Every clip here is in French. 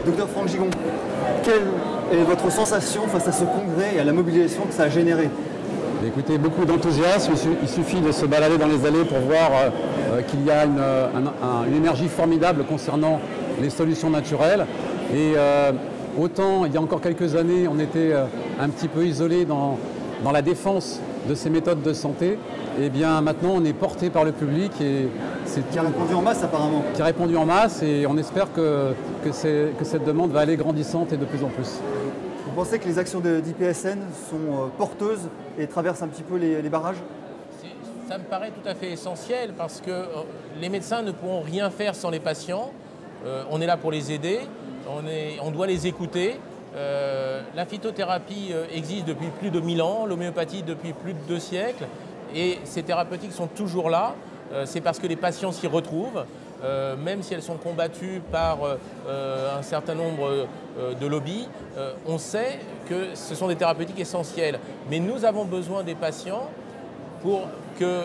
Docteur Franck Gigon, quelle est votre sensation face à ce congrès et à la mobilisation que ça a généré? Écoutez, beaucoup d'enthousiasme. Il suffit de se balader dans les allées pour voir qu'il y a une énergie formidable concernant les solutions naturelles. Et autant il y a encore quelques années, on était un petit peu isolé dans la défense de ces méthodes de santé, et bien maintenant on est porté par le public et qui a répondu en masse apparemment. Qui a répondu en masse, et on espère que cette demande va aller grandissante et de plus en plus. Vous pensez que les actions d'IPSN sont porteuses et traversent un petit peu les barrages? Ça me paraît tout à fait essentiel parce que les médecins ne pourront rien faire sans les patients. On est là pour les aider, on doit les écouter. La phytothérapie existe depuis plus de 1000 ans, l'homéopathie depuis plus de 2 siècles, et ces thérapeutiques sont toujours là. C'est parce que les patients s'y retrouvent, même si elles sont combattues par un certain nombre de lobbies. On sait que ce sont des thérapeutiques essentielles, mais nous avons besoin des patients pour que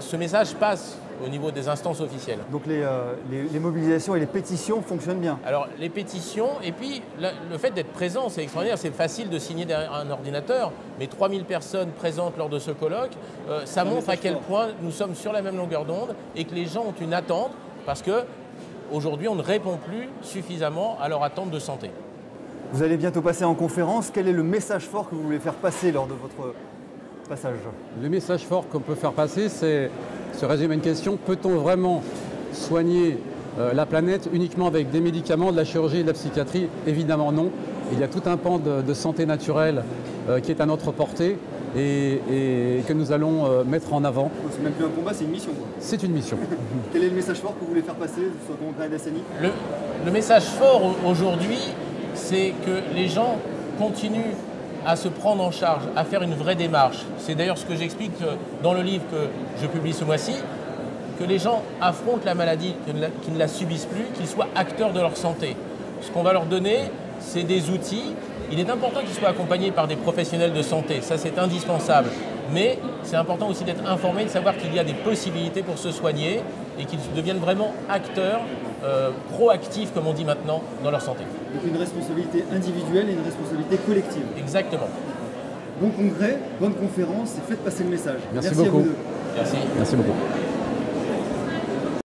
ce message passe au niveau des instances officielles. Donc les mobilisations et les pétitions fonctionnent bien? Alors les pétitions, et puis le fait d'être présent, c'est extraordinaire. C'est facile de signer derrière un ordinateur, mais 3000 personnes présentes lors de ce colloque, ça montre à quel point nous sommes sur la même longueur d'onde et que les gens ont une attente, parce qu'aujourd'hui on ne répond plus suffisamment à leur attente de santé. Vous allez bientôt passer en conférence. Quel est le message fort que vous voulez faire passer lors de votre passage? Le message fort qu'on peut faire passer, c'est se résume à une question: peut-on vraiment soigner la planète uniquement avec des médicaments, de la chirurgie et de la psychiatrie? Évidemment non. Il y a tout un pan de santé naturelle qui est à notre portée et que nous allons mettre en avant. C'est même plus un combat, c'est une mission. C'est une mission. Quel est le message fort que vous voulez faire passer sur le congrès d'ASNI? Le message fort aujourd'hui, c'est que les gens continuent à se prendre en charge, à faire une vraie démarche. C'est d'ailleurs ce que j'explique dans le livre que je publie ce mois-ci, que les gens affrontent la maladie, qu'ils ne la subissent plus, qu'ils soient acteurs de leur santé. Ce qu'on va leur donner, c'est des outils. Il est important qu'ils soient accompagnés par des professionnels de santé, ça c'est indispensable. Mais c'est important aussi d'être informé, de savoir qu'il y a des possibilités pour se soigner et qu'ils deviennent vraiment acteurs, proactifs comme on dit maintenant, dans leur santé. Donc une responsabilité individuelle et une responsabilité collective. Exactement. Bon congrès, bonne conférence et faites passer le message. Merci beaucoup. À vous deux. Merci. Merci beaucoup.